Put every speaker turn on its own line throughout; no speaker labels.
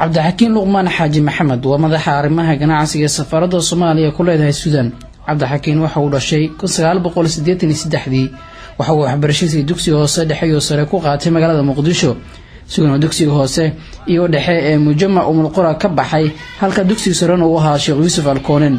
cabdixakiin luqmaan xaaji maxamed waa madaxa arrimaha ganacsiga safaarada Soomaaliya ku leedahay Suudaan. cabdixakiin waxa uu dhashay 1983 waxa uu waxbarashadiisa dugsiga hoose dhexe iyo sare ku qaatay magaalada Muqdisho. isagoo dugsiga hoose iyo dhexe ee Mujammac Qura ka baxay halka dugsiga sare uu ahaa Sheekh Yuusuf Alkoonen.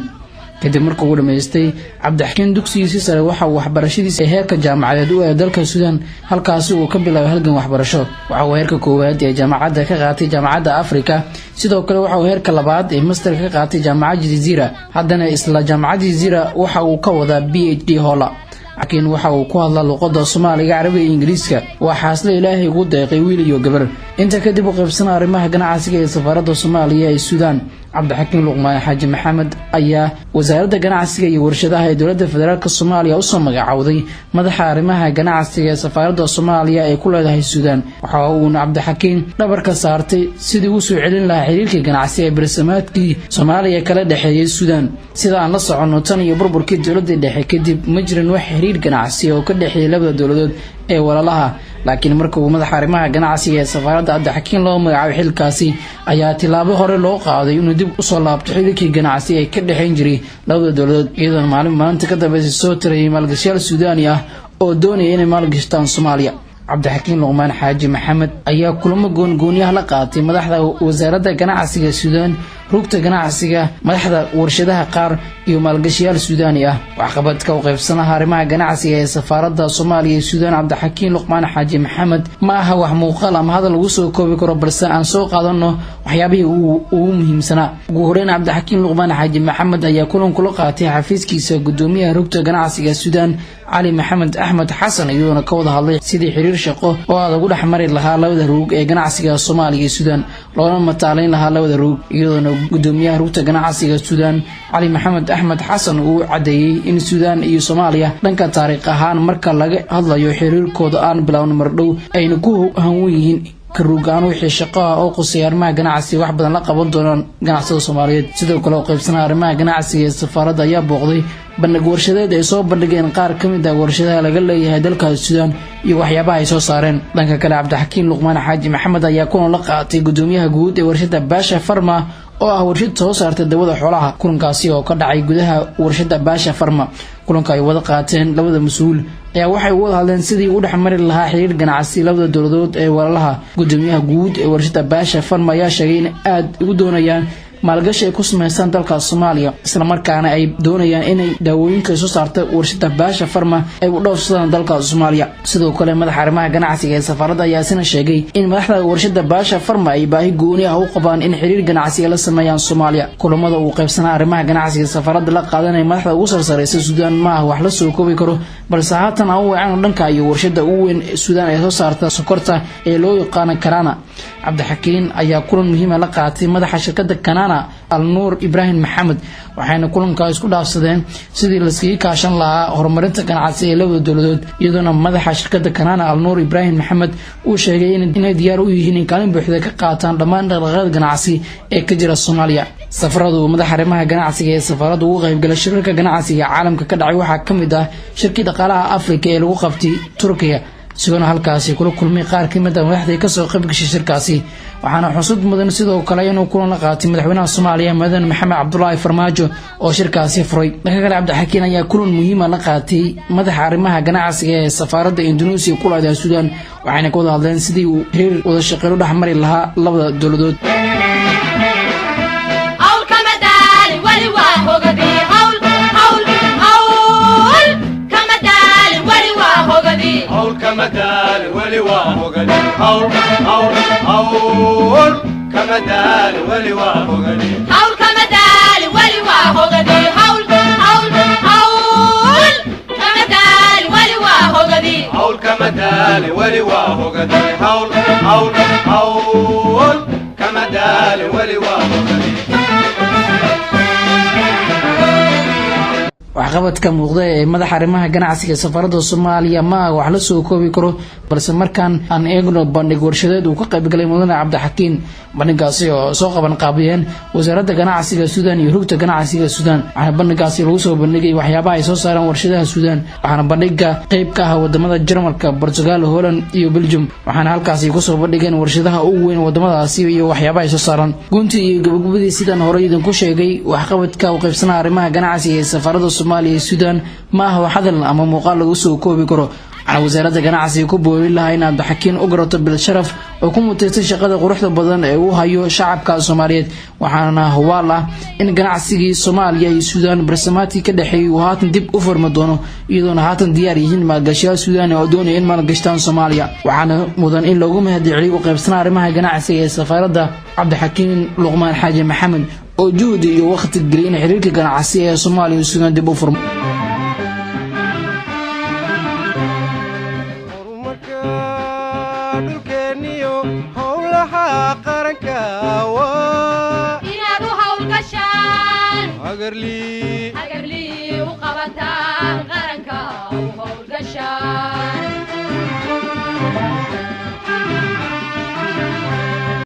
kadib markii uu dhameystay cabdixakiin dugsigiisa sare waxa uu waxbarashadiisa heerka jaamacadeed u dalka Suudaan halkaas uu ka bilaabay halgan waxbarasho. waxa uu heerka koowaad ee jaamacadda ka qaatay jaamacadda Afrika, sidoo kale waxa uu heerka labaad ee master ka qaatay jaamacadda Jazeera. haddana isla jaamacadda Jazeera waxa uu ka wadaa PhD hola. laakiin waxa uu ku hadlaa luqadda Soomaaliga, Carabiga iyo Ingiriiska. waxaasle Ilaahay ugu deeqay wiil iyo gabar. inta kadib uu qaybsanaa arrimaha ganacsiga ee safaarada Soomaaliya ee Suudaan. cabdixakiin luqmaan xaaji maxamed ayaa wasaaradda ganacsiga iyo warshadaha ee dowladda federaalka Soomaaliya u soo magacaawday madaxa arrimaha ganacsiga ee safaarada Soomaaliya ee ku leedahay Suudaan. waxa uu cabdixakiin dhabarka saartay sidii uu soo celin lahaa xiriirka ganacsi ee barnaamijkii Soomaaliya kala dhaxeeyay Suudaan. sida aan la socono tan iyo burburkii dowladda dhexe kadib ma jirin wax xiriir ganacsi oo ka dhaxeeyay labada dowladood ee walaalaha. laakiin markii uu madaxa arrimaha ganacsiga ee safaarada cabdixakiin loo magacaabay xilkaasi ayaa tilaabo hore loo qaaday inuu dib u soo laabto xiriirkii ganacsi ee ka dhaxeyn jiray labada dowladood, iyadoo maalinta ka dambeysay soo tirayay maalgashiyaal Suudaani ah oo doonaya inay maalgashtaan Soomaaliya. cabdixakiin luqmaan xaaji maxamed ayaa kulamo gooniyaha la qaatay madaxda wasaaradda ganacsiga Suudaan, rugta ganacsiga, madaxda warshadaha qaar iyo maalgashiyaal Suudaani ah. waxqabadka u qaybsanaha arrimaha ganacsiga ee safaarada Soomaaliya ee Suudaan cabdixakiin luqmaan xaaji maxamed ma aha wax muuqaal ama hadal lagu soo koobi karo, balse aan soo qaadano waxyaabihii ugu muhiimsanaa. ugu horeyn cabdixakiin luqmaan xaaji maxamed ayaa kulan kula qaatay xafiiskiisa gudoomiyaha rugta ganacsiga Suudaan Ali Maxamed Ahmed Xasan, iyadoona ka wada hadlay sidii xiriir shaqo oo aad ugu dhaxmari lahaa labada rug ee ganacsiga Soomaaliya iyo Suudaan loona mataaleyn lahaa labada rug. iyadoona gudoomiyaha rugta ganacsiga Suudaan Ali Maxamed Ahmed Xasan uu cadeeyay in Suudaan iyo Soomaaliya dhanka taariikh ahaan marka laga hadlayo xiriirkooda aan bilaawno mardhow ayna ku hanwen yihiin karugaan wixii shaqo ah oo quseeya arrimaha ganacsiga wax badan la qaban doonaan ganacsiga Soomaaliyeed. sidoo kale qaybsanaha arrimaha ganacsiga ee safaarada ayaa booqday bandhig warshadeed ay soo bandhigeen qaar ka mid ah warshadaha laga leeyahay dalka Suudaan iyo waxyaabaha ay soo saareen. dhanka kale cabdixakiin luqmaan xaaji maxamed ayaa kulan la qaatay gudoomiyaha guud ee warshada Baasha Farma oo ah warshad soo saarta dawada xoolaha. kulankaasi oo ka dhacay gudaha warshada Baasha Farma. kulanka ay wada qaateen labada mas'uul ayaa waxay wada hadleen sidii uu dhaxmari lahaa xiriir ganacsi labada dowladood ee walaalaha. gudoomiyaha guud ee warshada Baasha Farma ayaa sheegay in aad ugu doonayaan maalgashi ay ku sameeyaan dalka Soomaaliya, isla markaana ay doonayaan inay daawooyinka soo saarta warshada Baasha Farma ay u dhoofsadaan dalka Soomaaliya. sidoo kale madaxa arrimaha ganacsiga ee safaarada ayaa sheegay in madaxda warshada Baasha Farma ay baahi gooni ah u qabaan in xiriir ganacsi la sameeyaan Soomaaliya. kulamada uu qaybsanaa arrimaha ganacsiga ee safaarada la qaadanay madaxda ugu sarreeyay Suudaan ma aha wax la soo koobi karo, balse haatan aan wacan dhanka iyo warshada ugu weyn ee Suudaan ee soo saarta sokorta ee loo yaqaan Kanana. cabdixakiin ayaa kulan muhiim ah la qaatay madaxa shirkadda Kanana Al-Nuur Ibrahim Maxamed, waxayna kulankaas isku dhaafsadeen sidii la iskaga kaashan lahaa horumarinta ganacsiga ee labada dowladood. iyadoona madaxa shirkadda Kanana Al-Nuur Ibrahim Maxamed uu sheegay inay diyaar u yihiin in kaalin buuxda ka qaataan dhammaan dhaqdhaqaaqyada ganacsi ee ka jira Soomaaliya. safaradu madaxa arrimaha ganacsiga ee safaarada ugu qaybgalay shirarka ganacsiga caalamka ka dhacay waxaa ka mid ah shirkii dhaqaalaha Afrika ee lagu qabtay Turkiga, sidoo halkaasi kula kulmay qaar ka mid ah madaxda ka soo qayb gashay shirkaasi. waxaana xusud mudan sidoo kale inuu kulan la qaatay madaxweynaha Soomaaliya Madaxweyne Maxamed Cabdullaahi Farmaajo oo shirkaasi furay. dhanka kale cabdixakiin ayaa kulan muhiim ah la qaatay madaxa arrimaha ganacsiga ee safaarada Indonesia ku leedahay Suudaan, waxayna ka wada hadleen sidii uu xiriir wada shaqeyn u dhaxmari lahaa labada dowladood.
كمدال ولواء غني حول حول حول كمدال ولواء غني حول كمدال ولواء غني حول حول حول كمدال ولواء غني حول كمدال ولواء غني حول حول حول كمدال ولواء غني.
waxqabadka muuqda ee madaxa arrimaha ganacsiga safarada Soomaaliya ma wax la soo koobi karo balse markaan aan eegno bandhig warshadeed uu ka qayb galay mudane Cabdixakiin bandhigaasi oo soo qaban qaabiyeen wasaaradda ganacsiga Suudaan iyo rugta ganacsiga Suudaan waxaana bandhigaasi lagu soo bandhigay waxyaabaha ay soo saaraan warshadaha Suudaan waxaana bandhiga qayb ka ah wadamada Jarmalka Portugal Holland iyo Belgium waxaana halkaasi ku soo bandhigeen warshadaha ugu weyn wadamadaasi iyo waxyaabaha ay soo saaraan gunti iyo gabagabadii sidaan hore idin ku sheegay waxqabadka uu qaybsanaa arrimaha ganacsiga ee safarada Soomaaliya iyo Suudaan ma aha hadal ama muuqaal lagu soo koobi karo على وزارة جناعسي كوبوري لها إن عبد الحكيم أجرت بالشرف وكم تستشق هذا قرحة بدن وهايو شعب كالصوماليات وحنا هو الله إن جناعسي الصومالية السودان برسماتي كده حي وهات ندب أفر مدونه يدون هات دياريهن ما جشيا السودان ودون إن ما جشتان الصومالية وحنا مدن إن لقوم هدي علي وقف صناعة رمها جناعسي السفارة ده عبد الحكيم لقمان حاج محمد وجودي وقت الجرين حريك جناعسي الصومالية والسودان دب أفر
أجرلي وقبتان غرنكا وهو القشان